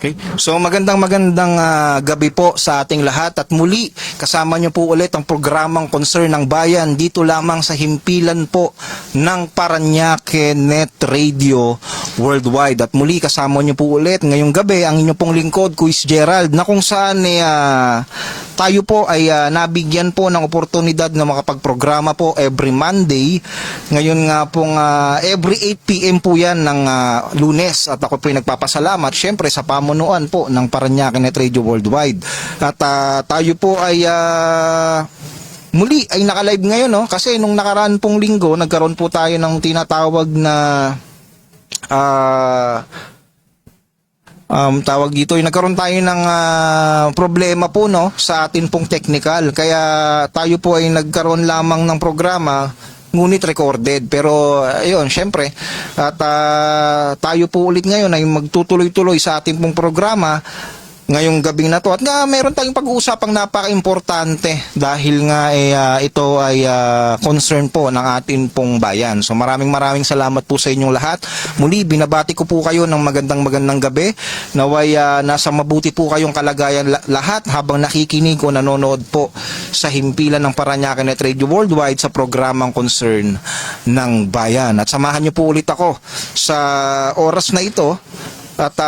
Okay. So magandang gabi po sa ating lahat at muli kasama niyo po ulit ang programang Concern ng Bayan dito lamang sa himpilan po ng Parañaque Net Radio Worldwide. At muli kasama niyo po ulit ngayong gabi ang inyong pong lingkod, Kuis Gerald, na kung saan tayo po ay nabigyan po ng oportunidad na makapagprograma po every Monday. Ngayon nga pong every 8 PM po yan ng Lunes at ako po ay nagpapasalamat syempre sa pamunuan po ng Parañaque Net Radio Worldwide. At tayo po ay muli ay naka-live ngayon, no? Kasi nung nakaraan pong linggo nagkaroon po tayo ng tinatawag na tawag dito, nagkaroon tayo ng problema po, no, sa atin pong technical. Kaya tayo po ay nagkaroon lamang ng programa ngunit recorded. Pero ayun, syempre at tayo po ulit ngayon ay magtutuloy-tuloy sa ating pong programa ngayong gabing na to. At nga meron tayong pag-uusapang napaka-importante dahil nga ito ay concern po ng atin pong bayan. So maraming salamat po sa inyong lahat. Muli binabati ko po kayo ng magandang gabi. Naway nasa mabuti po kayong kalagayan lahat habang nakikinig o nanonood po sa himpilan ng Parañaque Net Radio Worldwide sa programang Concern ng Bayan. At samahan niyo po ulit ako sa oras na ito at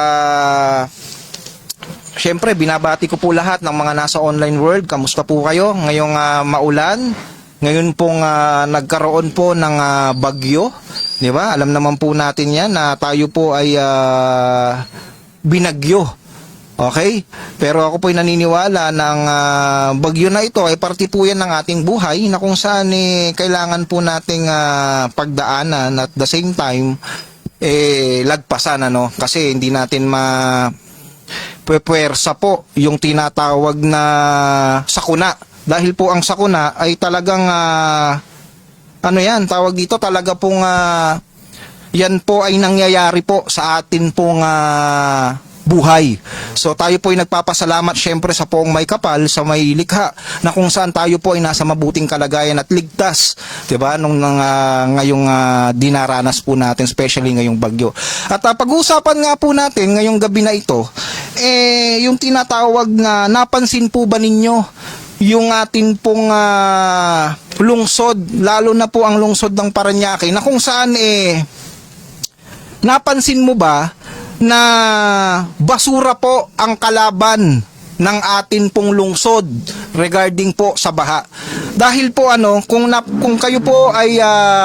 syempre, binabati ko po lahat ng mga nasa online world. Kamusta po kayo? Ngayong maulan, ngayon pong nagkaroon po ng bagyo, di ba? Alam naman po natin yan na tayo po ay binagyo. Okay? Pero ako po ay naniniwala ng bagyo na ito ay parte po yan ng ating buhay na kung saan kailangan po nating pagdaanan at the same time lagpasan, ano? Kasi hindi natin puwersa po yung tinatawag na sakuna. Dahil po ang sakuna ay talagang ano yan, tawag dito talaga pong yan po ay nangyayari po sa atin pong buhay. So tayo po ay nagpapasalamat syempre sa poong may kapal, sa may likha na kung saan tayo po ay nasa mabuting kalagayan at ligtas, 'di ba? Nung ngayong dinaranas po natin, especially ngayong bagyo. At pag-uusapan nga po natin ngayong gabi na ito yung tinatawag na napansin po ba ninyo yung atin pong lungsod, lalo na po ang lungsod ng Parañaque na kung saan napansin mo ba na basura po ang kalaban ng atin pong lungsod regarding po sa baha. Dahil po kung kayo po ay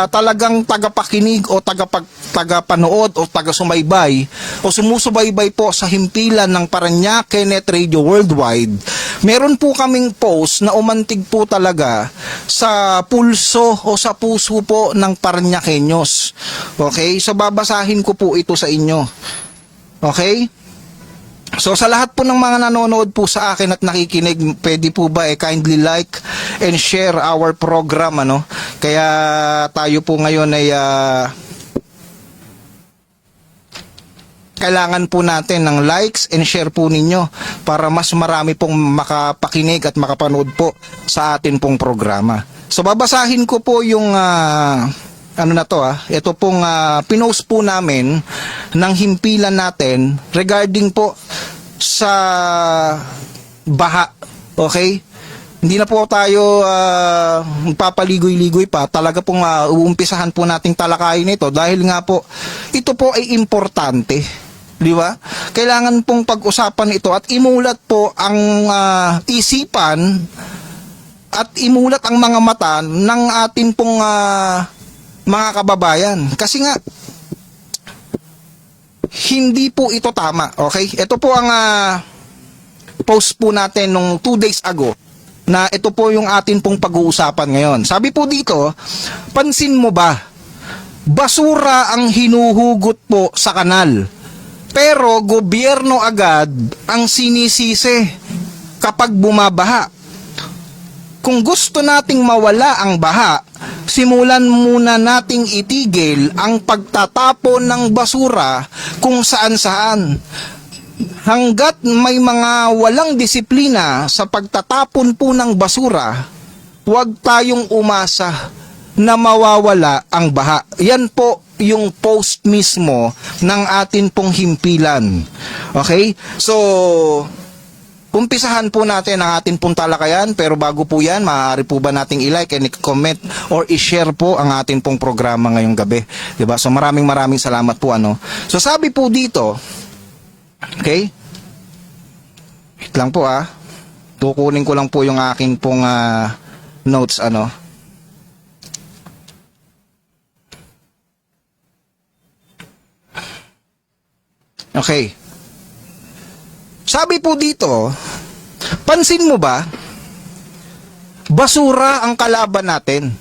talagang tagapakinig o tagapanood o taga-sumaybay o sumusubaybay po sa himpilan ng Parañaque Net Radio Worldwide, meron po kaming post na umantig po talaga sa pulso o sa puso po ng Parañaqueños. Okay? So babasahin ko po ito sa inyo. Okay? So sa lahat po ng mga nanonood po sa akin at nakikinig, pwede po ba kindly like and share our program, Kaya tayo po ngayon ay kailangan po natin ng likes and share po ninyo para mas marami pong makapakinig at makapanood po sa atin pong programa. So babasahin ko po yung ito pong pinost po namin ng himpilan natin regarding po sa baha. Okay? Hindi na po tayo magpapaligoy-ligoy pa. Talaga pong uumpisahan po nating talakayin ito dahil nga po ito po ay importante. Di ba? Kailangan pong pag-usapan ito at imulat po ang isipan at imulat ang mga mata ng atin pong mga kababayan. Kasi nga, hindi po ito tama. Okay? Ito po ang post po natin nung 2 days ago na ito po yung atin pong pag-uusapan ngayon. Sabi po dito, pansin mo ba, basura ang hinuhugot po sa kanal. Pero gobyerno agad ang sinisisi kapag bumabaha. Kung gusto nating mawala ang baha, simulan muna nating itigil ang pagtatapon ng basura kung saan-saan. Hanggat may mga walang disiplina sa pagtatapon po ng basura, huwag tayong umasa na mawawala ang baha. Yan po yung post mismo ng atin pong himpilan. Okay? So, umpisahan po natin ang atin pong talakayan, pero bago po yan, maaari po ba nating i-like and i-comment or i-share po ang atin pong programa ngayong gabi. Diba? So maraming salamat po. So sabi po dito, okay? Wait lang po kukunin ko lang po yung aking pong notes Okay. Sabi po dito, pansin mo ba, basura ang kalaban natin.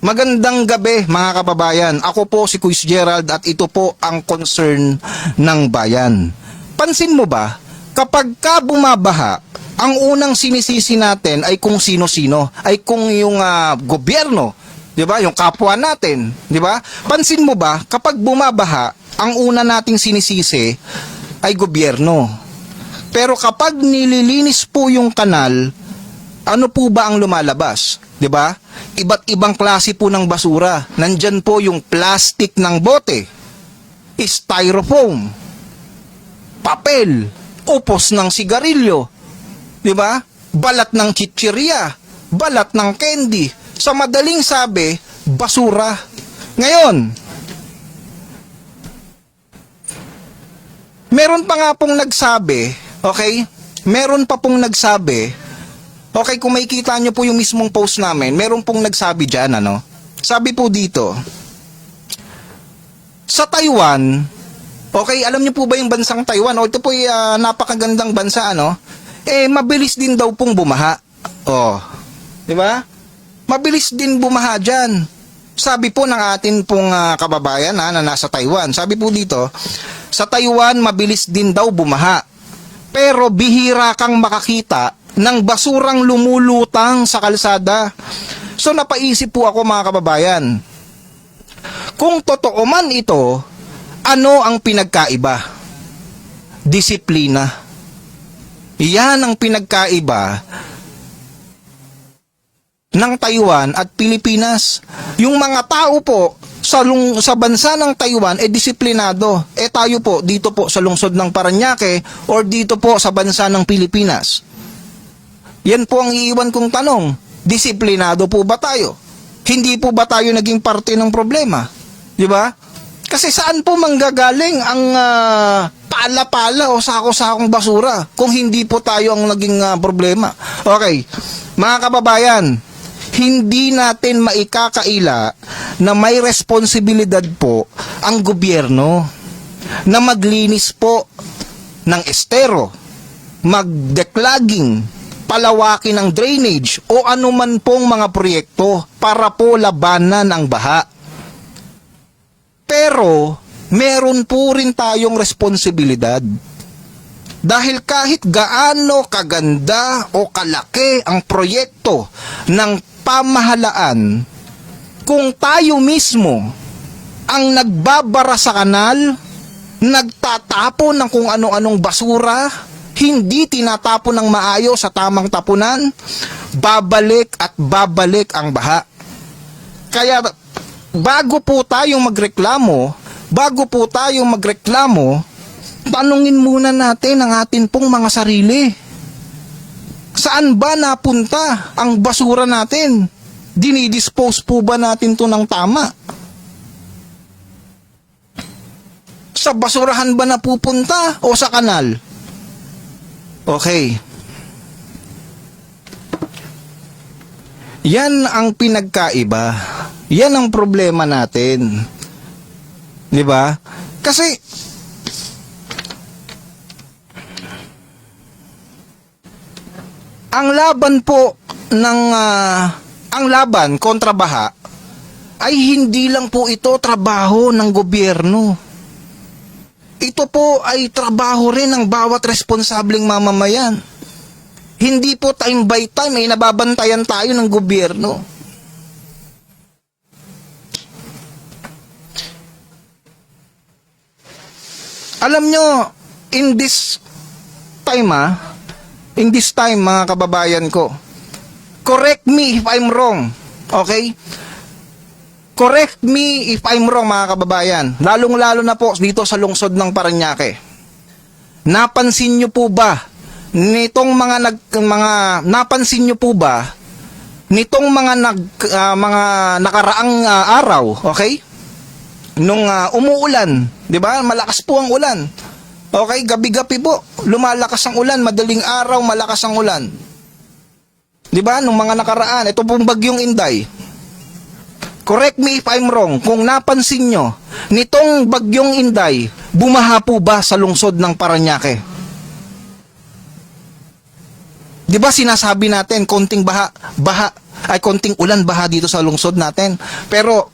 Magandang gabi mga kababayan. Ako po si Kuis Gerald at ito po ang concern ng bayan. Pansin mo ba, kapag ka bumabaha, ang unang sinisisi natin ay kung sino-sino, ay kung yung gobyerno, 'di ba? Yung kapwa natin, 'di ba? Pansin mo ba, kapag bumabaha, ang una nating sinisisi ay gobyerno. Pero kapag nililinis po yung kanal, ano po ba ang lumalabas? 'Di ba? Iba't ibang klase po ng basura. Nandyan po yung plastic ng bote, styrofoam, papel, upos ng sigarilyo, 'di ba? Balat ng chichirya, balat ng candy. Sa madaling sabi, basura. Ngayon, meron pa nga pong nagsabi, okay? Meron pa pong nagsabi, okay, kung makikita nyo po yung mismong post namin, meron pong nagsabi dyan, Sabi po dito, sa Taiwan, okay, alam nyo po ba yung bansang Taiwan? Ito po yung napakagandang bansa, mabilis din daw pong bumaha. Di ba? Mabilis din bumaha dyan. Sabi po ng atin pong kababayan na nasa Taiwan, sabi po dito, sa Taiwan mabilis din daw bumaha. Pero bihira kang makakita ng basurang lumulutang sa kalsada. So napaisip po ako mga kababayan, kung totoo man ito, ano ang pinagkaiba? Disiplina. Yan ang pinagkaiba ng Taiwan at Pilipinas. Yung mga tao po sa bansa ng Taiwan disiplinado. Tayo po dito po sa lungsod ng Parañaque or dito po sa bansa ng Pilipinas. Yan po ang iiwan kong tanong. Disiplinado po ba tayo? Hindi po ba tayo naging parte ng problema? Di ba? Kasi saan po manggagaling ang pala-pala o sako-sakong basura kung hindi po tayo ang naging problema. Okay, mga kababayan, hindi natin maikakaila na may responsibilidad po ang gobyerno na maglinis po ng estero, mag-declogging, palawakin ng drainage o anuman pong mga proyekto para po labanan ang baha. Pero meron po rin tayong responsibilidad. Dahil kahit gaano kaganda o kalaki ang proyekto ng pamahalaan, kung tayo mismo ang nagbabara sa kanal, nagtatapon ng kung ano-anong basura, hindi tinatapon ng maayos sa tamang tapunan, babalik at babalik ang baha. Kaya bago po tayong magreklamo, tanungin muna natin ang atin pong mga sarili. Saan ba napunta ang basura natin? Dinidispose po ba natin to ng tama? Sa basurahan ba napupunta o sa kanal? Okay. Yan ang pinagkaiba. Yan ang problema natin. 'Di ba? Kasi ang laban po ng ang laban kontra baha ay hindi lang po ito trabaho ng gobyerno. Ito po ay trabaho rin ng bawat responsableng mamamayan. Hindi po time by time ay nababantayan tayo ng gobyerno. Alam nyo, in this time mga kababayan ko, correct me if I'm wrong, okay? Correct me if I'm wrong mga kababayan, lalong-lalo na po dito sa lungsod ng Parañaque. Napansin nyo po ba nitong mga nakaraang araw, okay? Nung umuulan, 'di ba? Malakas po ang ulan. Okay, gabi-gabi po, lumalakas ang ulan, madaling araw, malakas ang ulan. 'Di ba? Nung mga nakaraan, ito pong bagyong Inday. Correct me if I'm wrong, kung napansin nyo, nitong bagyong Inday, bumaha po ba sa lungsod ng Parañaque? 'Di ba sinasabi natin, konting konting ulan baha dito sa lungsod natin. Pero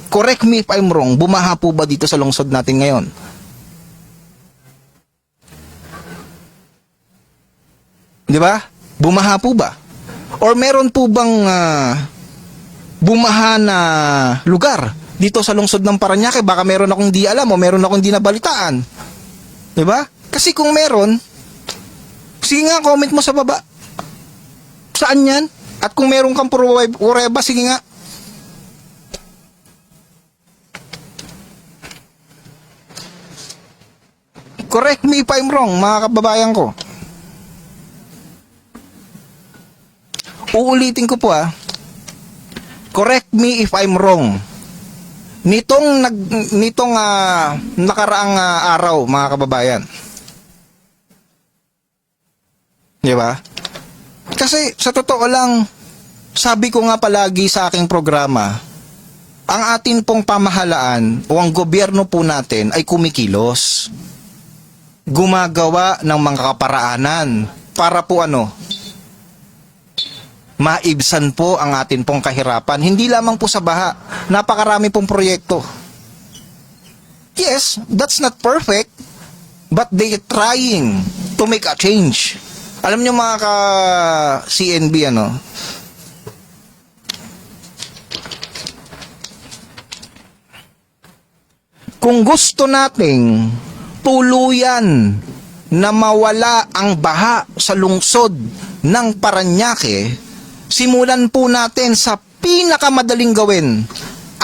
correct me if I'm wrong, bumaha po ba dito sa lungsod natin ngayon? Di ba? Bumaha po ba? Or meron po bang bumaha na lugar dito sa lungsod ng Parañaque? Baka meron akong di alam o meron akong di nabalitaan. Di ba? Kasi kung meron, sige nga, comment mo sa baba. Saan yan? At kung meron kang pruweba, sige nga. Correct me if I'm wrong, mga kababayan ko. Uulitin ko po Correct me if I'm wrong. Nitong nakaraang araw, mga kababayan. 'Di ba? Kasi sa totoo lang, sabi ko nga palagi sa aking programa, ang atin pong pamahalaan o ang gobyerno po natin ay kumikilos. Gumagawa ng mga kaparaanan para po maibsan po ang atin pong kahirapan. Hindi lamang po sa baha, napakarami pong proyekto. Yes, that's not perfect, but they are trying to make a change. Alam nyo mga ka-CNB, kung gusto nating tuluyan na mawala ang baha sa lungsod ng Parañaque, simulan po natin sa pinakamadaling gawin,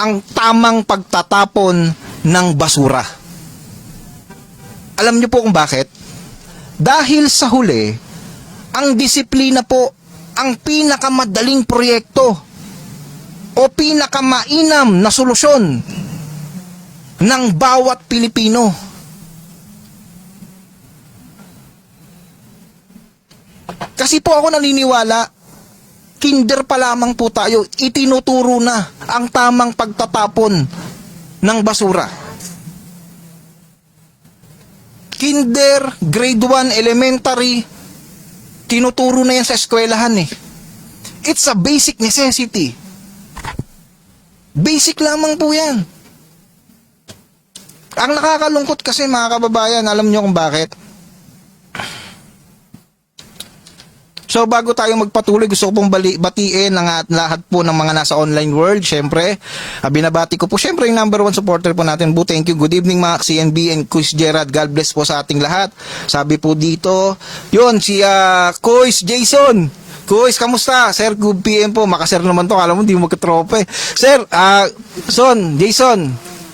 ang tamang pagtatapon ng basura. Alam niyo po kung bakit? Dahil sa huli, ang disiplina po ang pinakamadaling proyekto o pinakamainam na solusyon ng bawat Pilipino. Kasi po ako naniniwala, kinder pa lamang po tayo, itinuturo na ang tamang pagtatapon ng basura. Kinder, grade 1, elementary, tinuturo na yan sa eskwelahan eh. It's a basic necessity. Basic lamang po yan. Ang nakakalungkot kasi mga kababayan, alam nyo kung bakit? So bago tayo magpatuloy, gusto ko pong batiin ang lahat po ng mga nasa online world. Siyempre, binabati ko po siyempre yung number 1 supporter po natin. Thank you. Good evening mga CNB and Kuis Gerard. God bless po sa ating lahat. Sabi po dito, yun si Kuis Jason. Kuis, kamusta? Sir, good PM po. Makasir naman to. Alam mo, hindi mo magkatrope. Sir, Jason.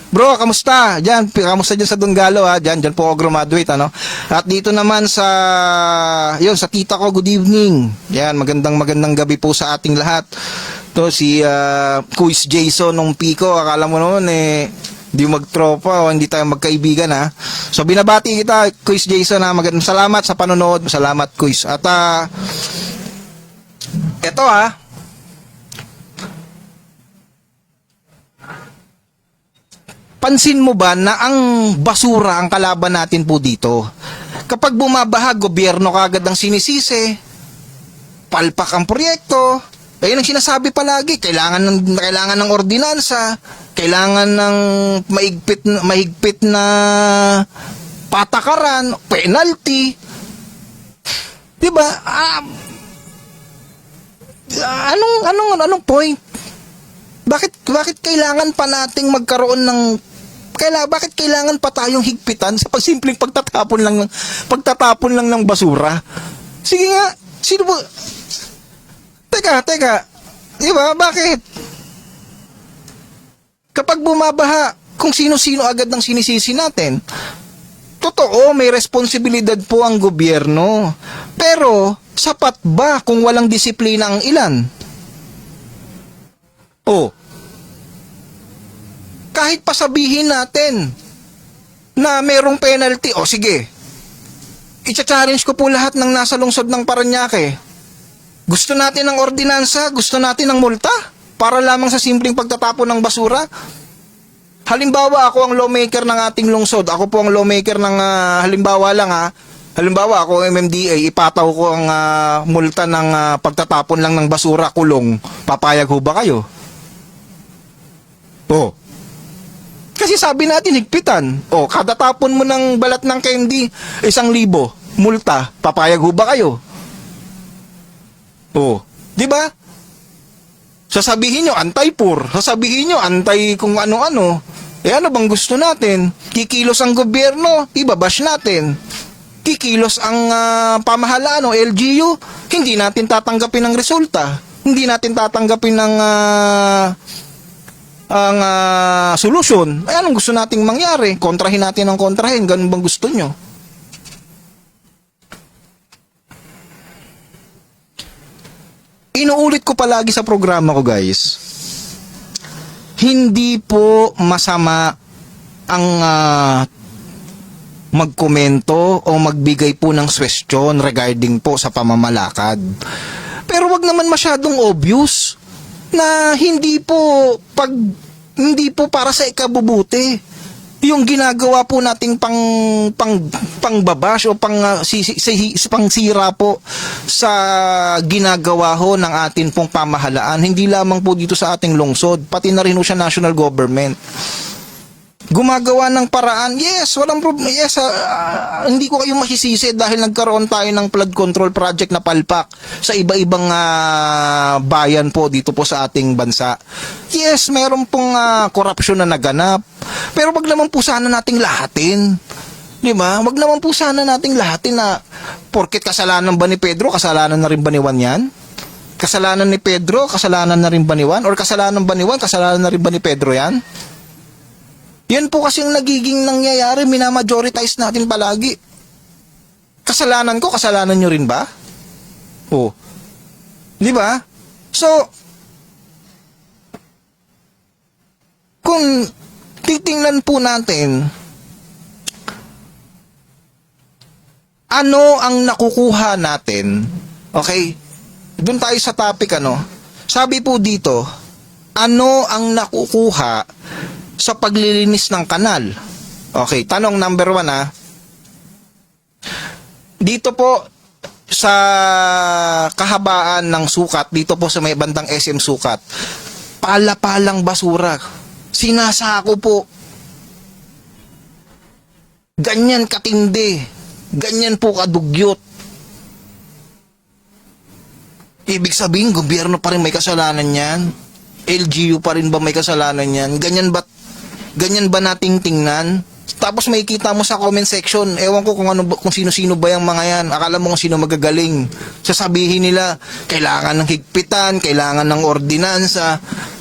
Bro, kamusta? Kamusta dyan sa Donggalo ha? Diyan po ako graduate ano. At dito naman sa sa tita ko, good evening. Yan, magandang gabi po sa ating lahat. To si Kuis Jason nung Pico, akala mo noon hindi magtropa o hindi tayo magkaibigan ha. So binabati kita Kuis Jason ha. Magandang salamat sa panonood. Salamat Kuis. At eto ha. Pansin mo ba na ang basura ang kalaban natin po dito? Kapag bumabaha, gobyerno kagad ang sinisisi, palpak ang proyekto, ayun ang sinasabi palagi, kailangan ng ordinansa, kailangan ng mahigpit na patakaran, penalty. 'Di ba? Anong point? Bakit kailangan pa nating magkaroon ng bakit kailangan pa tayong higpitan sa simpleng pagtatapon lang ng basura? Sige nga, sino ba? Teka. 'Di ba? Bakit? Kapag bumabaha, kung sino-sino agad ang sinisisi natin. Totoo, may responsibilidad po ang gobyerno. Pero sapat ba kung walang disiplina ang ilan? Kahit pasabihin natin na merong penalty, sige, i-challenge ko po lahat ng nasa lungsod ng Parañaque. Gusto natin ng ordinansa, gusto natin ng multa, para lamang sa simpleng pagtatapon ng basura. Halimbawa, ako ang lawmaker ng ating lungsod, ako po ang lawmaker ng, halimbawa ako MMDA, ipataw ko ang multa ng pagtatapon lang ng basura, kulong. Papayag ho ba kayo? Kasi sabi natin higpitan. Kada tapon mo ng balat ng candy, 1,000 multa. Papayag ho ba kayo? 'Di ba? Sasabihin nyo anti-poor, sasabihin nyo anti kung ano-ano. Ano bang gusto natin? Kikilos ang gobyerno, ibabash natin. Kikilos ang pamahalaan o LGU, hindi natin tatanggapin ang resulta. Hindi natin tatanggapin ang solusyon. Anong gusto nating mangyari? Kontrahin natin ang kontrahin. Ganun bang gusto nyo? Inuulit ko palagi sa programa ko, guys. Hindi po masama ang magkomento o magbigay po ng question regarding po sa pamamalakad. Pero wag naman masyadong obvious na hindi po para sa ikabubuti yung ginagawa po nating pangbabash o pangsira po sa ginagawa ho ng atin pong pamahalaan, hindi lamang po dito sa ating lungsod, pati na rin po sa national government. Gumagawa ng paraan, yes, walang problem, yes, hindi ko kayo masisisi dahil nagkaroon tayo ng flood control project na palpak sa iba-ibang bayan po dito po sa ating bansa. Yes, meron pong korupsyon na naganap, pero wag naman po sana nating lahatin. Di ba? Wag naman po sana nating lahatin na porket kasalanan ba ni Pedro, kasalanan na rin ba ni Juan yan? Kasalanan ni Pedro, kasalanan na rin ba ni Juan? Or kasalanan ba ni Juan, kasalanan na rin ba ni Pedro yan? Yan po kasi yung nagiging nangyayari, minamajoritize natin palagi. Kasalanan ko, kasalanan nyo rin ba? Di ba? So, kung titingnan po natin, ano ang nakukuha natin Okay? Doon tayo sa topic, ano? Sabi po dito, ano ang nakukuha sa paglilinis ng kanal? Okay, tanong number 1, ha? Dito po, sa kahabaan ng sukat, dito po sa may bandang SM Sukat, pala-palang basura. Sinasako po. Ganyan katindi. Ganyan po kadugyot. Ibig sabihin, gobyerno pa rin may kasalanan yan? LGU pa rin ba may kasalanan yan? Ganyan ba nating tingnan? Tapos may kita mo sa comment section, ewan ko kung sino-sino ba yung mga yan. Akala mo kung sino magagaling. Sasabihin nila, kailangan ng higpitan, kailangan ng ordinansa.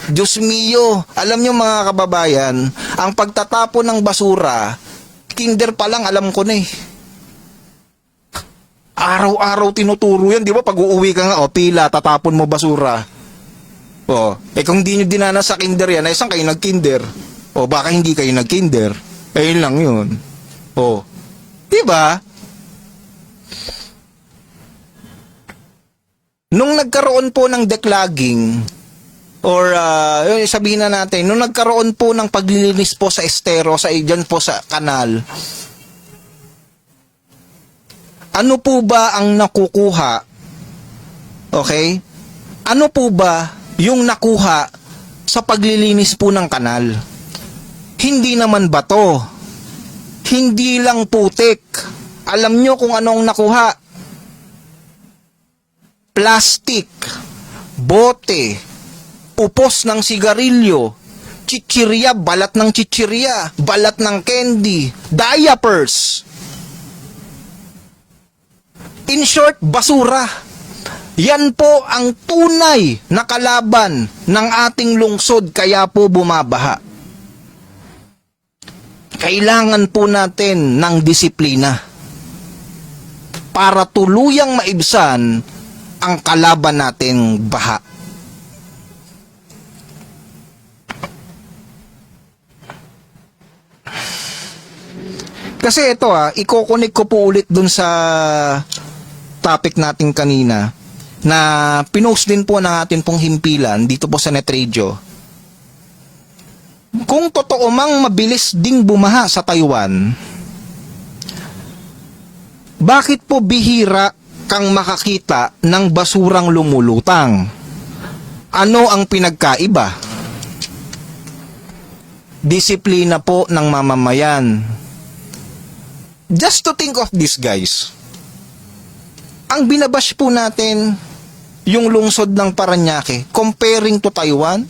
Diyos mio, alam nyo mga kababayan, ang pagtatapon ng basura, kinder pa lang alam ko na eh. Araw-araw tinuturo yan, di ba? Pag uuwi ka nga, pila, tatapon mo basura. Kung di nyo dinana sa kinder yan, saan kayo nag-kinder? Baka hindi kayo nag-kinder. Ayun lang yun. Di ba? Nung nagkaroon po ng declogging, or sabihin na natin, nung nagkaroon po ng paglilinis po sa estero, dyan po sa kanal, ano po ba ang nakukuha? Okay? Ano po ba yung nakuha sa paglilinis po ng kanal? Hindi naman bato. Hindi lang putik. Alam nyo kung anong nakuha? Plastic, bote, upos ng sigarilyo, chichirya, balat ng chichirya, balat ng candy, diapers. In short, basura. Yan po ang tunay na kalaban ng ating lungsod, kaya po bumabaha. Kailangan po natin ng disiplina para tuluyang maibsan ang kalaban nating baha. Kasi ito iko-connect ko po ulit dun sa topic natin kanina na pinost din po ng atin pong himpilan dito po sa Net Radio. Kung totoo mang mabilis ding bumaha sa Taiwan, bakit po bihira kang makakita ng basurang lumulutang? Ano ang pinagkaiba? Disiplina po ng mamamayan. Just to think of this, guys. Ang binabash po natin yung lungsod ng Parañaque comparing to Taiwan.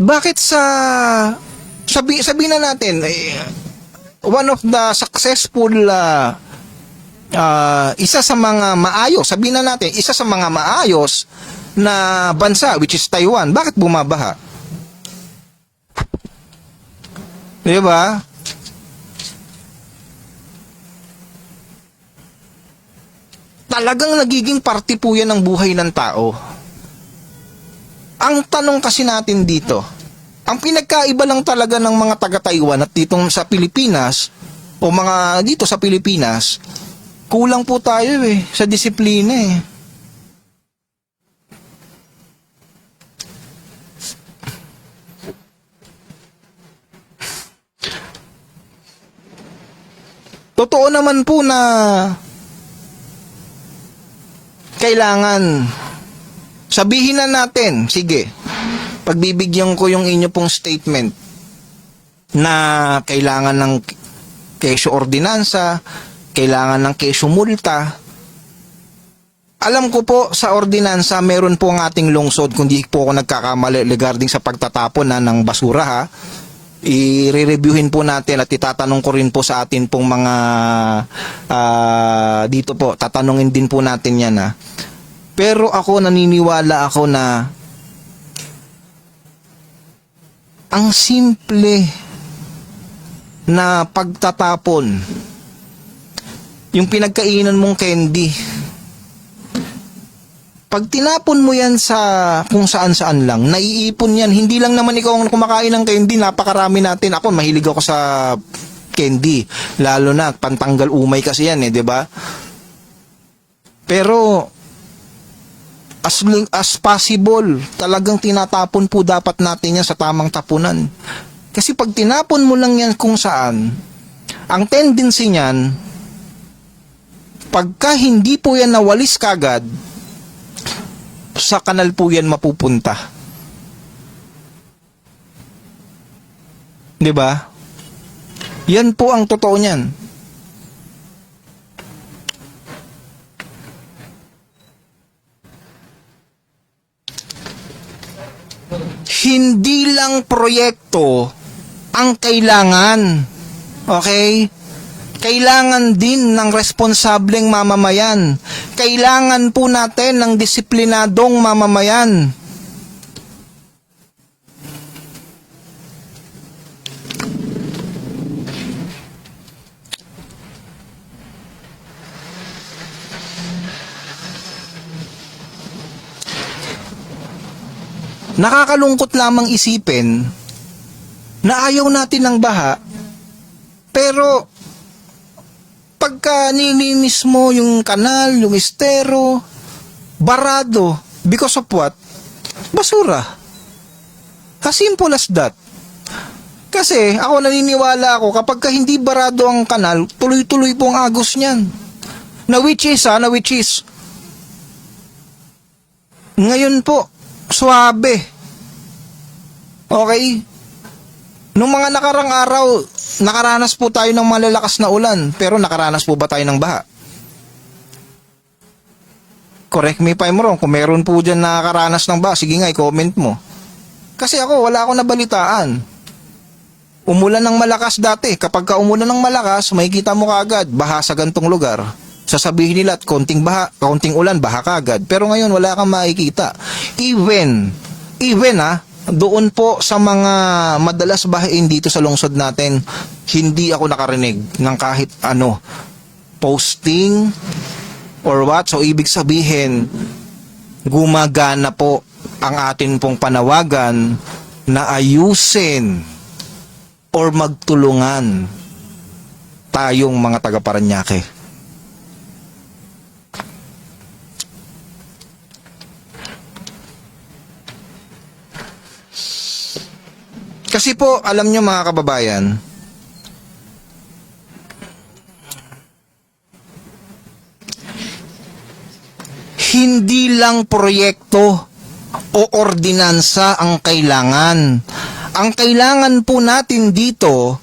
Bakit sabihin na natin one of the successful isa sa mga maayos, sabihin na natin isa sa mga maayos na bansa which is Taiwan, bakit bumabaha? Di ba? Talagang nagiging parte po yan ng buhay ng tao. Ang tanong kasi natin dito, ang pinagkaiba lang talaga ng mga taga-Taiwan at dito sa Pilipinas, o mga dito sa Pilipinas, kulang po tayo sa disiplina Totoo naman po na kailangan sabihin na natin, sige, pagbibigyan ko yung inyo pong statement na kailangan ng kesyo ordinansa, kailangan ng kesyo multa. Alam ko po sa ordinansa, meron po ang ating lungsod, kung di po ako nagkakamali regarding sa pagtatapon ng basura i-reviewin po natin at itatanong ko rin po sa atin pong mga dito po, tatanungin din po natin yan Pero ako naniniwala ako na ang simple na pagtatapon, yung pinagkainan mong candy, pag tinapon mo yan sa kung saan-saan lang, naiipon yan. Hindi lang naman ikaw ang kumakain ng candy, napakarami natin. Ako, mahilig ako sa candy. Lalo na, pantanggal umay kasi yan di ba? Pero, as possible, talagang tinatapon po dapat natin yan sa tamang tapunan. Kasi pag tinapon mo lang yan kung saan, ang tendency niyan, pagka hindi po yan nawalis kagad, sa kanal po yan mapupunta. 'Di ba? Yan po ang totoo niyan. Hindi lang proyekto ang kailangan. Okay? Kailangan din ng responsableng mamamayan. Kailangan po natin ng disiplinadong mamamayan. Nakakalungkot lamang isipin na ayaw natin ng baha, pero pagka nilinis mo yung kanal, yung estero, barado, because of what? Basura. As simple as that. Kasi ako naniniwala ako kapag hindi barado ang kanal, tuloy-tuloy po ang agos niyan. Na which is ngayon po suabe. Okay? Nung mga nakarang araw, nakaranas po tayo ng malalakas na ulan, pero nakaranas po ba tayo ng baha? Correct me if I'm wrong. Kung meron po dyan nakaranas ng baha, sige nga, i-comment mo. Kasi ako, wala akong nabalitaan. Umulan ng malakas dati. Kapag ka umulan ng malakas, makikita mo kaagad, baha sa gantong lugar. Sasabihin nila at konting baha, konting ulan, baha kaagad. Pero ngayon, wala kang makikita. Even doon po sa mga madalas bahain dito sa lungsod natin, hindi ako nakarinig ng kahit ano, posting or what. So, ibig sabihin, gumagana po ang atin pong panawagan na ayusin or magtulungan tayong mga taga-Parañaque. Kasi po, alam nyo mga kababayan, hindi lang proyekto o ordinansa ang kailangan. Ang kailangan po natin dito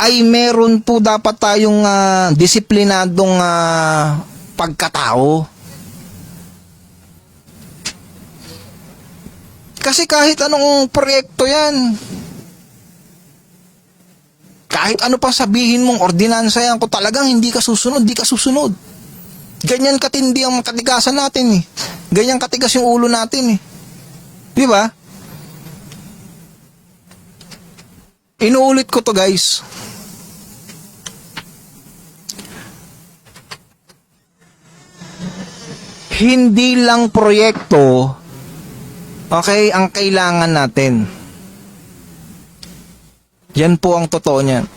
ay meron po dapat tayong disiplinadong pagkatao. Kasi kahit anong proyekto yan, kahit ano pa sabihin mong ordinansa yan, kung talagang hindi ka susunod, di ka susunod. Ganyan katindi ang katigasan natin eh. Ganyan katigas yung ulo natin eh. Di ba? Inuulit ko to guys. Hindi lang proyekto, okay, ang kailangan natin. Yan po ang totoo niyan.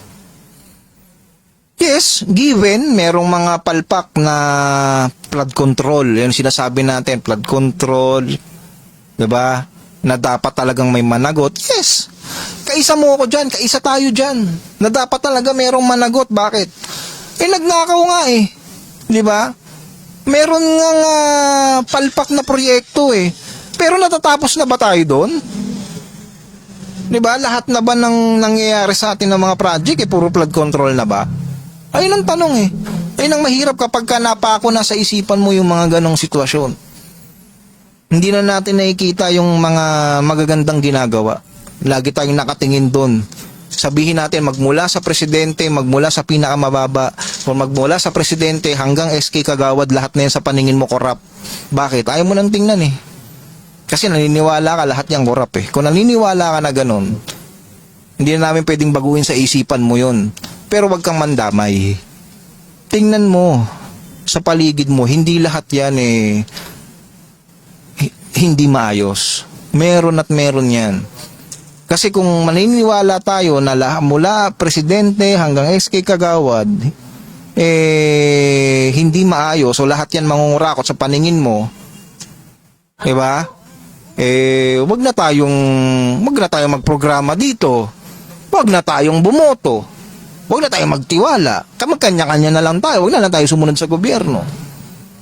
Yes, given, merong mga palpak na flood control. Yan sinasabi natin, flood control. Diba? Na dapat talagang may managot. Yes. Kaisa mo ako dyan, kaisa tayo dyan. Na dapat talaga merong managot. Bakit? Nagnakaw nga eh. Diba? Meron nga palpak na proyekto eh. Pero natatapos na ba tayo doon? Diba? Lahat na ba ng nangyayari sa atin ng mga project puro flood control na ba? Ayun ang tanong eh. Ayun ang mahirap kapag ka napako na sa isipan mo yung mga ganong sitwasyon. Hindi na natin nakikita yung mga magagandang ginagawa. Lagi tayong nakatingin doon. Sabihin natin magmula sa presidente, magmula sa pinakamababa, o magmula sa presidente hanggang SK Kagawad, lahat na yan sa paningin mo korap. Bakit? Ayaw mo nang tingnan eh. Kasi naniniwala ka lahat yung korap eh. Kung naniniwala ka na ganun, hindi na namin pwedeng baguhin sa isipan mo yun. Pero wag kang mandamay. Tingnan mo sa paligid mo, hindi lahat yan hindi maayos. Meron at meron yan. Kasi kung maniniwala tayo na mula presidente hanggang SK Kagawad, hindi maayos, so lahat yan mangungurakot sa paningin mo, diba? Wag na tayong magprograma dito. Wag na tayong bumoto. Wag na tayong magtiwala. Magkanya-kanya na lang tayo. Wag na lang tayo sumunod sa gobyerno.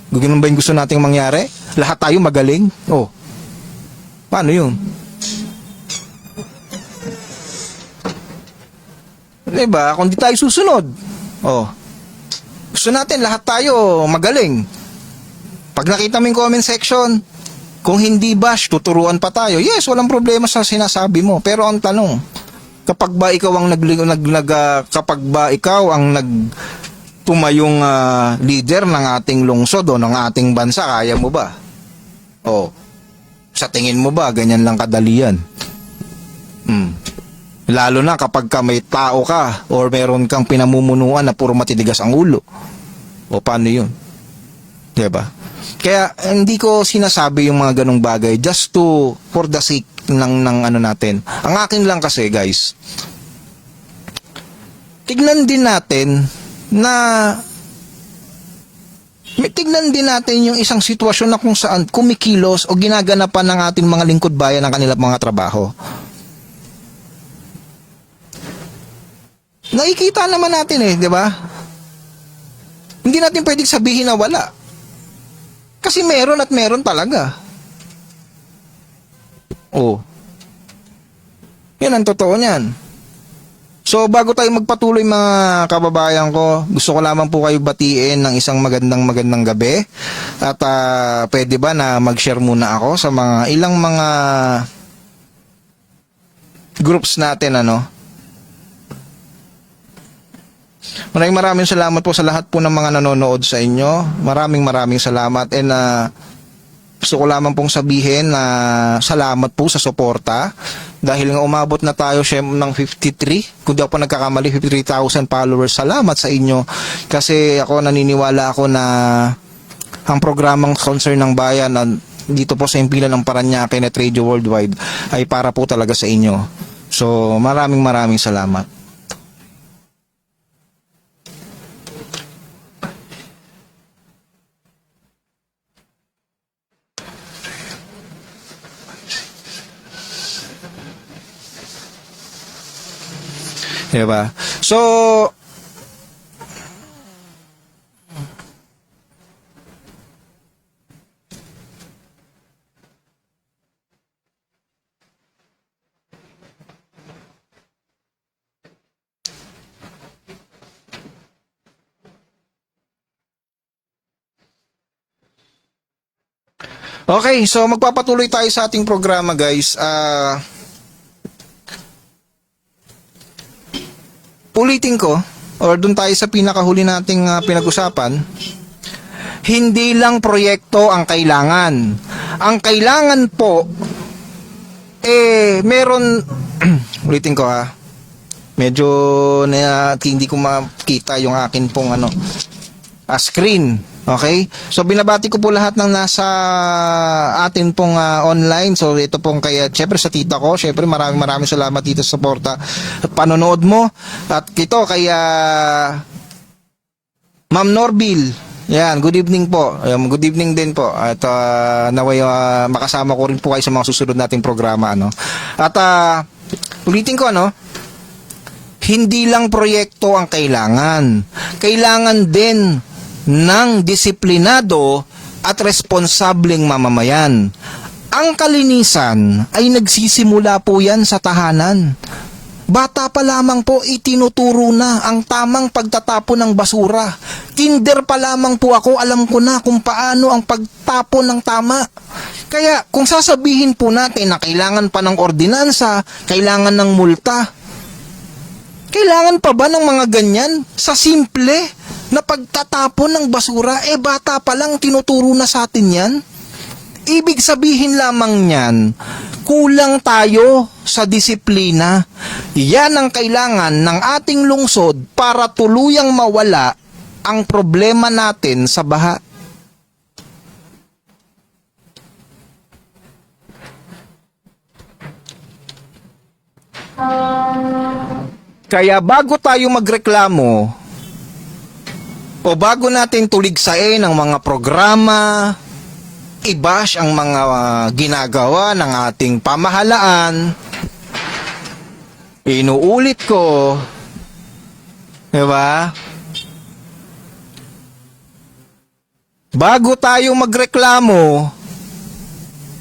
Ganun ba yung gusto nating mangyari? Lahat tayo magaling? Oh. Paano yun? Diba? Kung di tayo susunod. Oh. Gusto natin lahat tayo magaling. Pag nakita mo yung comment section, kung hindi bash, tuturuan pa tayo. Yes, walang problema sa sinasabi mo. Pero ang tanong, kapag ba ikaw ang tumayong leader ng ating lungsod o ng ating bansa, kaya mo ba? Oh. Sa tingin mo ba ganyan lang kadali yan? Lalo na kapag may tao ka or meron kang pinamumunuan na puro matitigas ang ulo. O paano yun? Diba? Kaya hindi ko sinasabi yung mga ganong bagay just for the sake ng ano natin. Ang akin lang kasi, guys, tignan din natin yung isang sitwasyon na kung saan kumikilos o ginaganapan ng ating mga lingkod bayan ang kanilang mga trabaho. Nakikita naman natin di ba? Hindi natin pwedeng sabihin na wala. Kasi meron at meron talaga. Oh. Yan ang totoo niyan. So, bago tayo magpatuloy mga kababayan ko, gusto ko lamang po kayo batiin ng isang magandang gabi. At pwede ba na mag-share muna ako sa ilang mga groups natin, Maraming salamat po sa lahat po ng mga nanonood sa inyo. Maraming salamat. And gusto ko lamang pong sabihin na salamat po sa suporta. Dahil nga umabot na tayo ng 53, kung di ako nagkakamali, 53,000 followers. Salamat sa inyo. Kasi naniniwala ako na ang programang Concern ng Bayan dito po sa Impilan ng Parañaque at Radio Worldwide ay para po talaga sa inyo. So maraming salamat. Diba? So, okay, so magpapatuloy tayo sa ating programa, guys. Ulitin ko, or dun tayo sa pinakahuli nating pinag-usapan, hindi lang proyekto ang kailangan. Ang kailangan po, meron, ulitin ko medyo hindi ko makita yung akin pong screen. Okay? So, binabati ko po lahat ng nasa atin pong online. So, ito pong syempre sa tita ko. Syempre, maraming salamat dito sa suporta at panonood mo. At ito, Ma'am Norbil. Yan, good evening po. Good evening din po. At naway makasama ko rin po kayo sa mga susunod nating programa. At ulitin ko, hindi lang proyekto ang kailangan. Kailangan din ng disiplinado at responsableng mamamayan. Ang kalinisan ay nagsisimula po yan sa tahanan. Bata pa lamang po itinuturo na ang tamang pagtatapon ng basura. Kinder pa lamang po ako, alam ko na kung paano ang pagtapon ng tama. Kaya kung sasabihin po natin na kailangan pa ng ordinansa, kailangan ng multa, kailangan pa ba ng mga ganyan sa simple na pagtatapon ng basura? Bata pa lang tinuturo na sa atin yan. Ibig sabihin lamang niyan, kulang tayo sa disiplina. Yan ang kailangan ng ating lungsod para tuluyang mawala ang problema natin sa baha. Kaya bago tayo magreklamo o bago natin tuligsain ang mga programa, i-bash ang mga ginagawa ng ating pamahalaan, inuulit ko, diba? Bago tayo magreklamo,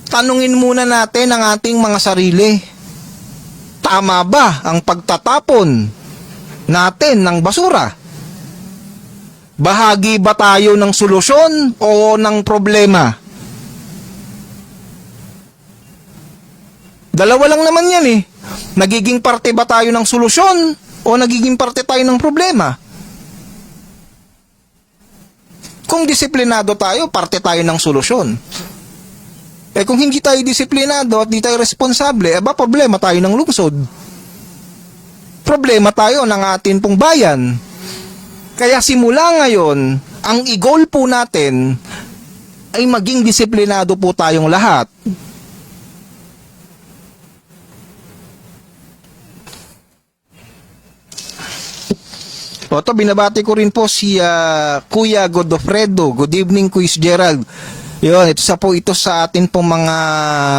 tanungin muna natin ang ating mga sarili. Tama ba ang pagtatapon natin ng basura? Bahagi ba tayo ng solusyon o ng problema? Dalawa lang naman yan eh. Nagiging parte ba tayo ng solusyon o nagiging parte tayo ng problema? Kung disiplinado tayo, parte tayo ng solusyon. Kung hindi tayo disiplinado at hindi tayo responsable, problema tayo ng lungsod. Problema tayo ng atin pong bayan. Kaya simula ngayon, ang i-goal po natin ay maging disiplinado po tayong lahat. Binabati ko rin po si Kuya Godofredo. Good evening, Kuya Gerald. Yun, ito sa atin pong mga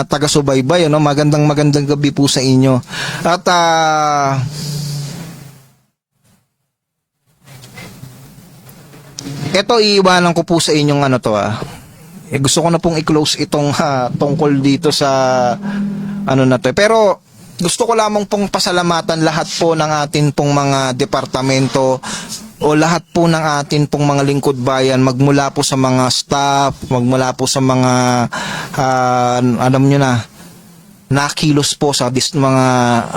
taga-subaybay, magandang gabi po sa inyo. At ito iiwanan ko po sa inyong gusto ko na pong i-close itong tungkol dito sa na to. Pero gusto ko lamang pong pasalamatan lahat po ng atin pong mga departamento o lahat po ng atin pong mga lingkod bayan, magmula po sa mga staff, magmula po sa mga alam nyo na, nakilos po sa mga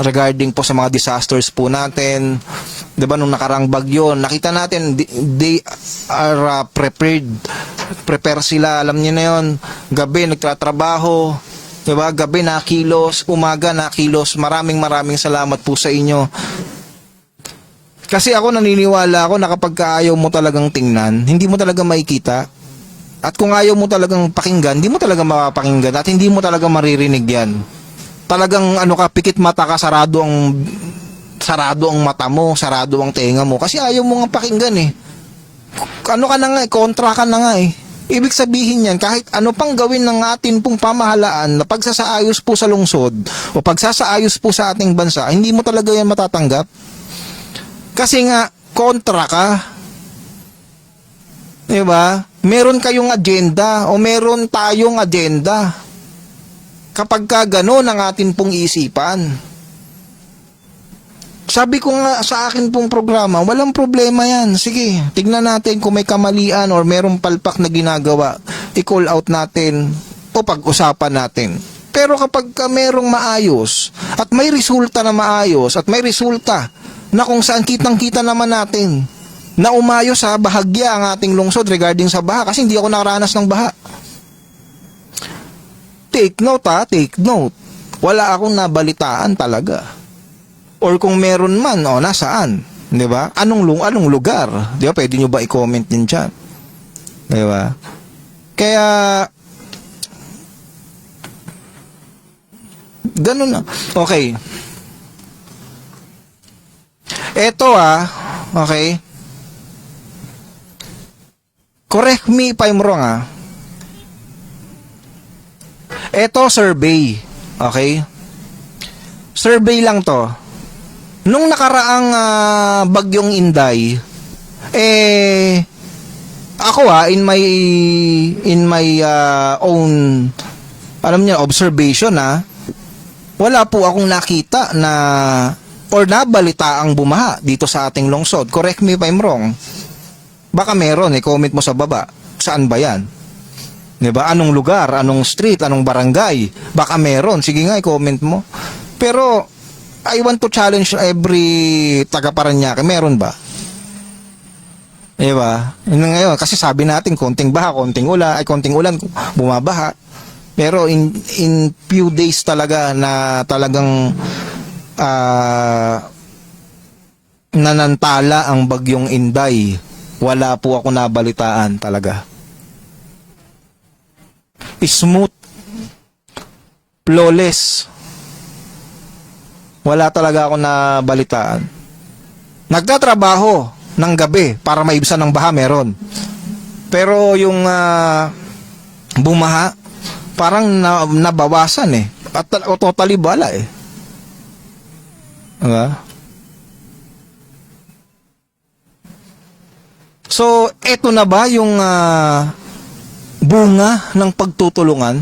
regarding po sa mga disasters po natin. 'Di ba nung nakarang bagyo, nakita natin they are prepare sila, alam niyo na 'yon. Gabi nagtatrabaho, 'di ba? Gabi nakilos, umaga nakilos. Maraming salamat po sa inyo. Kasi ako naniniwala ako na kapag ayaw mo talagang tingnan, hindi mo talaga makikita. At kung ayaw mo talagang pakinggan, hindi mo talaga mapapakinggan at hindi mo talaga maririnig yan. Talagang pikit mata ka, sarado ang mata mo, sarado ang tenga mo. Kasi ayaw mo nga pakinggan eh. Ka na nga, kontra ka na nga eh. Ibig sabihin yan, kahit ano pang gawin ng atin pong pamahalaan na pagsasaayos po sa lungsod o pagsasaayos po sa ating bansa, hindi mo talaga yan matatanggap. Kasi nga, kontra ka. Diba? Meron kayong agenda o meron tayong agenda. Kapag ka gano'n ang atin pong isipan. Sabi ko nga sa akin pong programa, walang problema yan. Sige, tignan natin kung may kamalian or merong palpak na ginagawa. I-call out natin o pag-usapan natin. Pero kapag ka merong maayos at may resulta na maayos at may resulta na kung saan kitang-kita naman natin na umayos bahagya ang ating lungsod regarding sa baha, kasi hindi ako nakaranas ng baha. Take note take note. Wala akong nabalitaan talaga. Or kung meron man, nasaan? 'Di ba? Anong lugar? 'Di ba? Pwede niyo ba i-comment din diyan? 'Di ba? Kaya ganun na. Okay. Eto okay. Correct me if I'm wrong Eto survey, okay? Survey lang to. Nung nakaraang bagyong Inday, ako in my own observation wala po akong nakita na or nabalita ang bumaha dito sa ating lungsod. Correct me if I'm wrong. Baka meron, comment mo sa baba. Saan ba yan? 'Di ba? Anong lugar, anong street, anong barangay? Baka meron. Sige nga, i-comment mo. Pero I want to challenge every taga Parañaque. Meron ba? 'Di ba? Ngayon, kasi sabi natin konting baha, konting ulan, bumabaha. Pero in few days talaga na talagang nanantala ang bagyong Inday. Wala po ako nabalitaan talaga. Smooth, flawless. Wala talaga ako na balitaan. Nagtatrabaho ng gabi para maibsan ng baha, meron. Pero yung bumaha, parang nabawasan eh. At totally bala eh. Diba? So, eto na ba yung bunga ng pagtutulungan?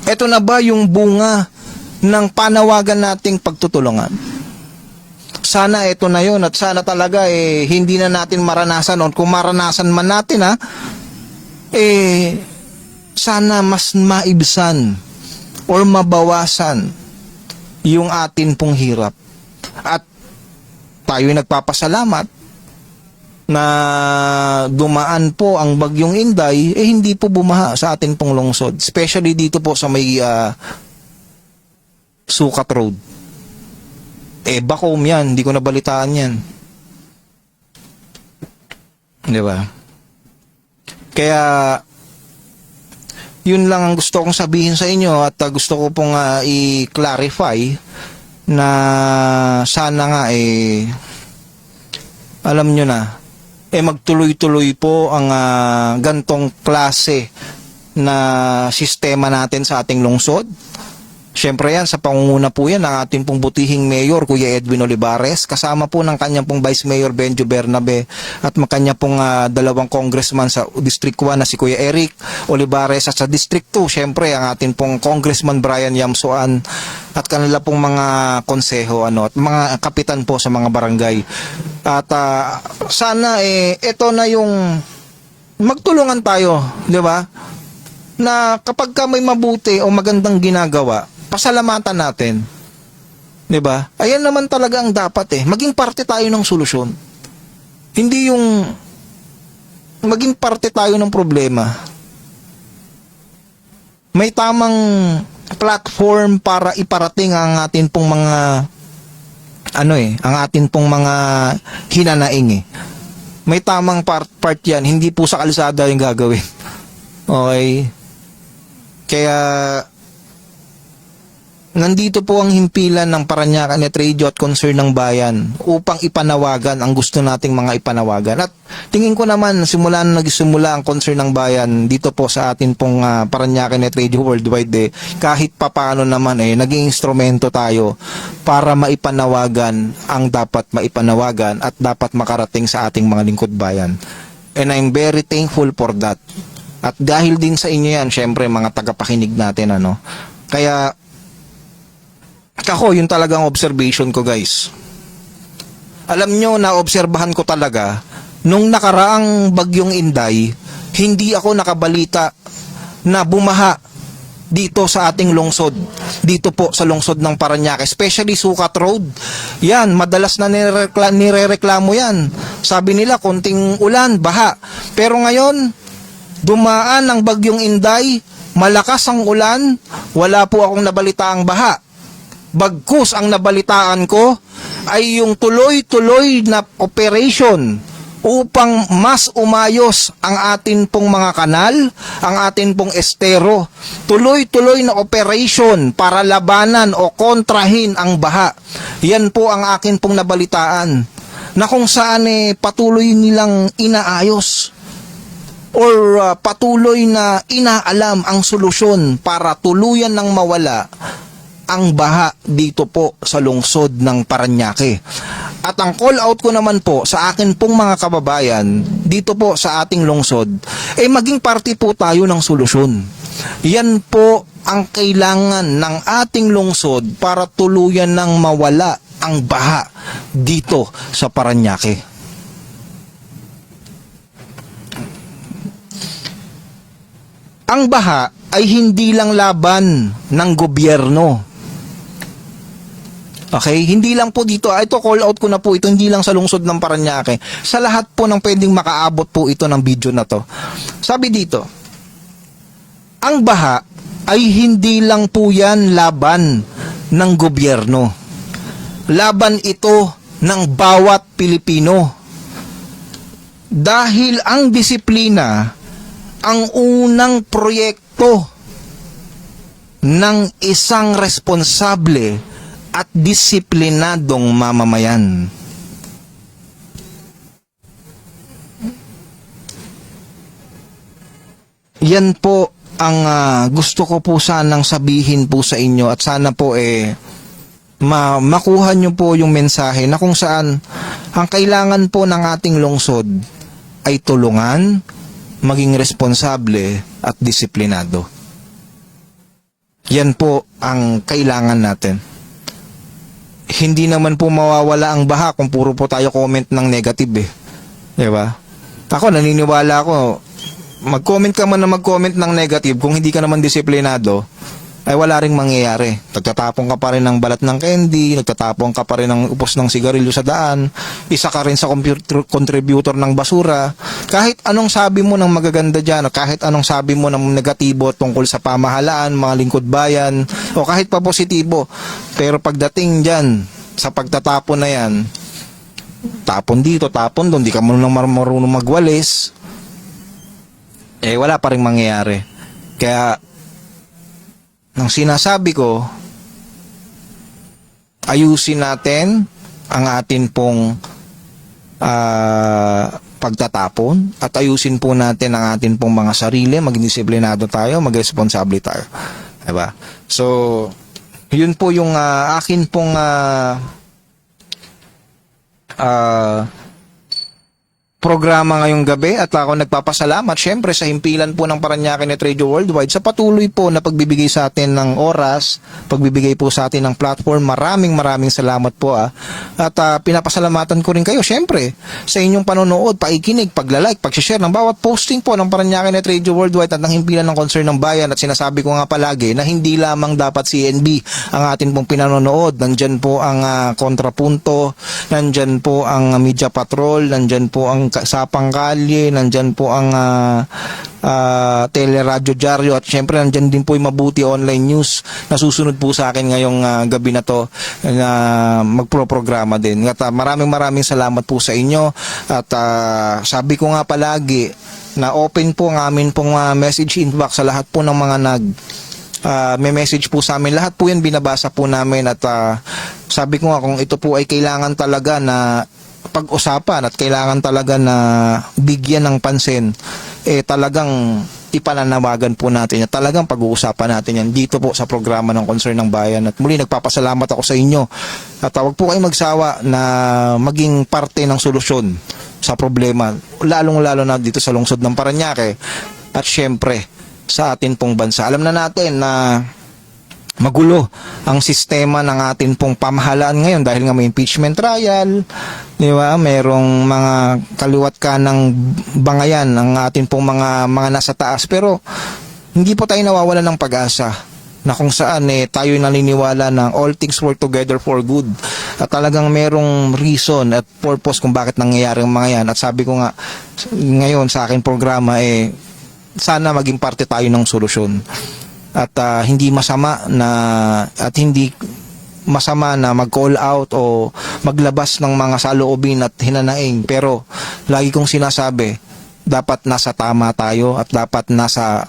Eto na ba yung bunga ng panawagan nating pagtutulungan? Sana ito na yun at sana talaga hindi na natin maranasan o kung maranasan man natin sana mas maibsan or mabawasan yung atin pong hirap. At tayo'y nagpapasalamat na dumaan po ang bagyong Inday, hindi po bumaha sa atin pong lungsod. Especially dito po sa may Sukat Road. Bakom yan, hindi ko nabalitaan yan. Di ba? Kaya, yun lang ang gusto kong sabihin sa inyo at gusto ko pong i-clarify na sana nga alam nyo na, magtuloy-tuloy po ang gantong klase na sistema natin sa ating lungsod. Siyempre yan, sa pangunguna po yan ng ating pong butihing mayor, Kuya Edwin Olivares, kasama po ng kanyang pong Vice Mayor Benjo Bernabe at kanya pong dalawang congressman sa District 1 na si Kuya Eric Olivares at sa District 2, siyempre ang ating pong Congressman Brian Yamsoan at kanila pong mga konseho at mga kapitan po sa mga barangay. At sana ito na yung magtulungan tayo, di ba? Na kapag ka may mabuti o magandang ginagawa, pasalamatan natin. 'Di ba? Ayan naman talaga ang dapat maging parte tayo ng solusyon. Hindi yung maging parte tayo ng problema. May tamang platform para iparating ang atin pong mga ang atin pong mga hinanaing May tamang part yan, hindi po sa kalsada yung gagawin. Okay? Kaya nandito po ang himpilan ng Parañaque at Radio at Concern ng Bayan upang ipanawagan ang gusto nating mga ipanawagan. At tingin ko naman, simula na nagsimula ang Concern ng Bayan dito po sa atin pong Parañaque at Radio Worldwide, kahit papaano naman naging instrumento tayo para maipanawagan ang dapat maipanawagan at dapat makarating sa ating mga lingkod bayan. And I'm very thankful for that. At dahil din sa inyo yan, syempre mga tagapakinig natin Kaya ako, yun talagang observation ko, guys. Alam nyo, naobserbahan ko talaga, nung nakaraang bagyong Inday, hindi ako nakabalita na bumaha dito sa ating lungsod. Dito po sa lungsod ng Parañaque, especially Sukat Road. Yan, madalas na nirereklamo yan. Sabi nila, konting ulan, baha. Pero ngayon, dumaan ang bagyong Inday, malakas ang ulan, wala po akong nabalitaang baha. Bagkus ang nabalitaan ko ay yung tuloy-tuloy na operation upang mas umayos ang atin pong mga kanal, ang atin pong estero. Tuloy-tuloy na operation para labanan o kontrahin ang baha. Yan po ang akin pong nabalitaan na kung saan patuloy nilang inaayos or patuloy na inaalam ang solusyon para tuluyan ng mawala ang baha dito po sa lungsod ng Parañaque. At ang call out ko naman po sa akin pong mga kababayan dito po sa ating lungsod, maging parte po tayo ng solusyon. Yan po ang kailangan ng ating lungsod para tuluyan ng mawala ang baha dito sa Parañaque. Ang baha ay hindi lang laban ng gobyerno. Okay? Hindi lang po dito. Ito, call out ko na po ito. Hindi lang sa lungsod ng Parañaque. Sa lahat po ng pwedeng makaabot po ito ng video na to. Sabi dito, ang baha ay hindi lang po yan laban ng gobyerno. Laban ito ng bawat Pilipino. Dahil ang disiplina ang unang proyekto ng isang responsable at disiplinadong mamamayan. Yan po ang gusto ko po sanang sabihin po sa inyo, at sana po makuha nyo po yung mensahe na kung saan ang kailangan po ng ating lungsod ay tulungan, maging responsable at disiplinado. Yan po ang kailangan natin. Hindi naman po mawawala ang baha kung puro po tayo comment ng negative, diba? Ako naniniwala ako, mag-comment ka man na mag-comment ng negative, kung hindi ka naman disiplinado, ay wala ring mangyayari. Nagtatapon ka pa rin ng balat ng candy, nagtatapon ka pa rin ng upos ng sigarilyo sa daan, isa ka rin sa contributor ng basura. Kahit anong sabi mo ng magaganda dyan, o kahit anong sabi mo ng negatibo tungkol sa pamahalaan, mga lingkod bayan, o kahit pa positibo, pero pagdating dyan, sa pagtatapon na yan, tapon dito, tapon doon, di ka marunong magwalis, wala pa rin mangyayari. Kaya, ang sinasabi ko, ayusin natin ang atin pong pagtatapon, at ayusin po natin ang atin pong mga sarili, maging disiplinado tayo, mag-responsable tayo. Diba? So, yun po yung akin pong programa ngayong gabi, at ako nagpapasalamat syempre sa himpilan po ng Parañaque Net Radio Worldwide sa patuloy po na pagbibigay sa atin ng oras, pagbibigay po sa atin ng platform. Maraming salamat po At pinapasalamatan ko rin kayo syempre sa inyong panonood, pakikinig, pagla-like, pag-share ng bawat posting po ng Parañaque Net Radio Worldwide at ng himpilan ng Concern ng Bayan. At sinasabi ko nga palagi na hindi lamang dapat CNB ang atin pong pinanonood. Nandyan po ang Kontrapunto, nandyan po ang Media Patrol, nandyan po ang Sapang Kalye, nandyan po ang Teleradyo Diaryo, at syempre nandyan din po yung Mabuti Online News na susunod po sa akin ngayong gabi na to na magproprograma din. At maraming salamat po sa inyo, at sabi ko nga palagi na open po ang amin pong message inbox sa lahat po ng mga may message po sa amin. Lahat po yan binabasa po namin, at sabi ko nga kung ito po ay kailangan talaga na pag-usapan at kailangan talaga na bigyan ng pansin, talagang ipananawagan po natin yan, talagang pag-uusapan natin yan dito po sa programa ng Concern ng Bayan. At muli nagpapasalamat ako sa inyo, at huwag po kayong magsawa na maging parte ng solusyon sa problema, lalong-lalo na dito sa lungsod ng Parañaque at syempre sa atin pong bansa. Alam na natin na magulo ang sistema ng atin pong pamahalaan ngayon dahil nga may impeachment trial, di ba? Merong mga kaliwat kanang bangayan ang atin pong mga nasa taas, pero hindi po tayo nawawalan ng pag-asa na kung saan tayo naniniwala na all things work together for good, at talagang merong reason at purpose kung bakit nangyayari ang mga yan. At sabi ko nga ngayon sa akin programa, sana maging parte tayo ng solusyon. At hindi masama na mag-call out o maglabas ng mga saloobin at hinanaing, pero lagi kong sinasabi, dapat nasa tama tayo, at dapat nasa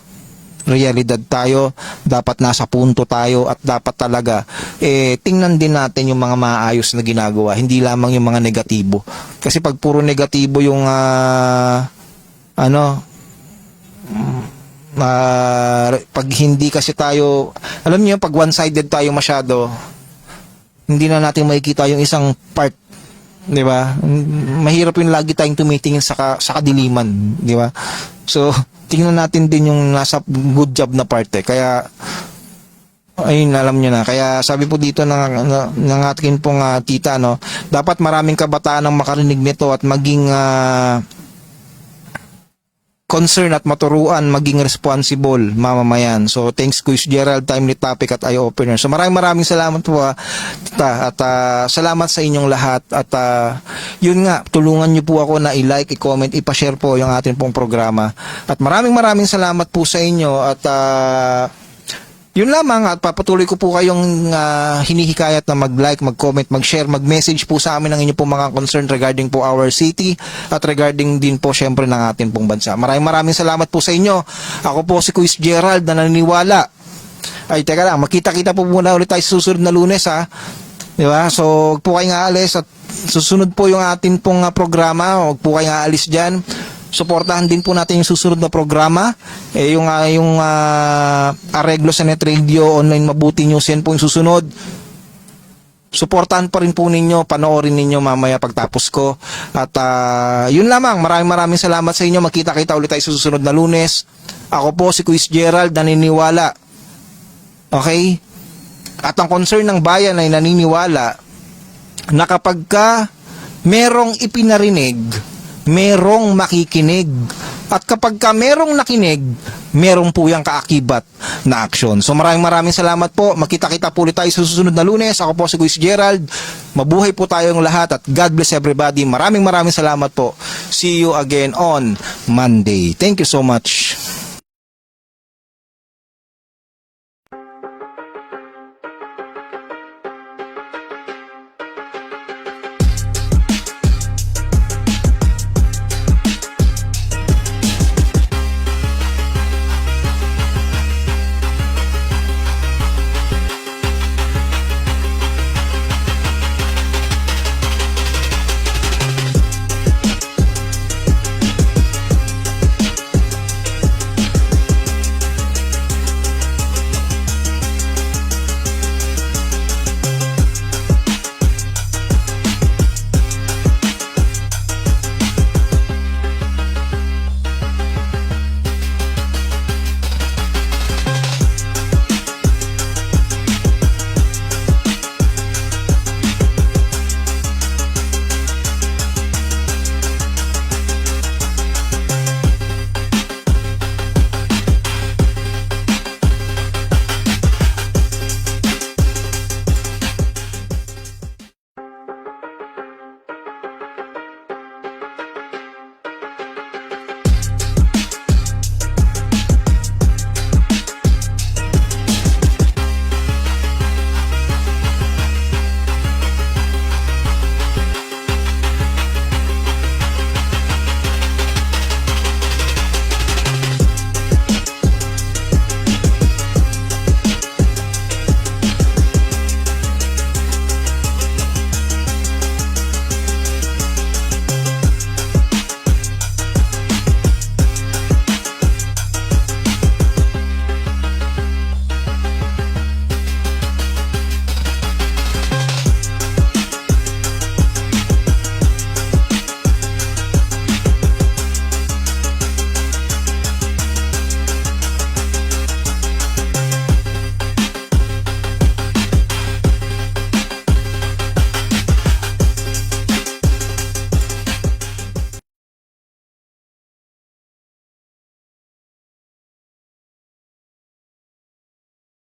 realidad tayo, dapat nasa punto tayo, at dapat talaga tingnan din natin yung mga maayos na ginagawa, hindi lamang yung mga negatibo. Kasi pag puro negatibo yung pag hindi kasi tayo, alam niyo, pag one-sided tayo masyado, hindi na natin makikita yung isang part, di ba? Mahirap yung lagi tayong tumitingin sa kadiliman, di ba? So, tingnan natin din yung nasa good job na part. Kaya ayun, alam niyo na. Kaya sabi po dito ng ating pong tita, dapat maraming kabataan ang makarinig nito at maging concern at maturuan maging responsible mamamayan. So thanks Kuya Gerald, timely topic at eye-opener. So maraming salamat po tita, at salamat sa inyong lahat, at yun nga, tulungan niyo po ako na i-like, i-comment, i-share po yung ating pong programa. At maraming salamat po sa inyo, at yun lamang, at papatuloy ko po kayong hinihikayat na mag-like, mag-comment, mag-share, mag-message po sa amin ng inyo po mga concern regarding po our city at regarding din po syempre ng ating pong bansa. Maraming salamat po sa inyo. Ako po si Kuya Gerald na naniniwala. Ay, teka lang, makita-kita po muna ulit tayo sa susunod na Lunes Di ba? So, huwag po kayong aalis at susunod po yung atin pong programa. Huwag po kayong aalis dyan. Suportahan din po natin yung susunod na programa. Yung Areglo sa Net Radio, Online Mabuti News, yan po yung susunod. Suportahan pa rin po ninyo, panoorin ninyo mamaya pagtapos ko. At yun lamang, maraming salamat sa inyo. Magkita-kita ulit tayo sa susunod na Lunes. Ako po si Quiz Gerald, naniniwala. Okay? At ang concern ng bayan ay naniniwala na kapag ka merong ipinarinig, merong makikinig. At kapag ka merong nakinig, merong po yung kaakibat na aksyon. So maraming salamat po. Makita-kita po ulit tayo sa susunod na Lunes. Ako po si Quiz Gerald. Mabuhay po tayong lahat at God bless everybody. Maraming salamat po. See you again on Monday. Thank you so much.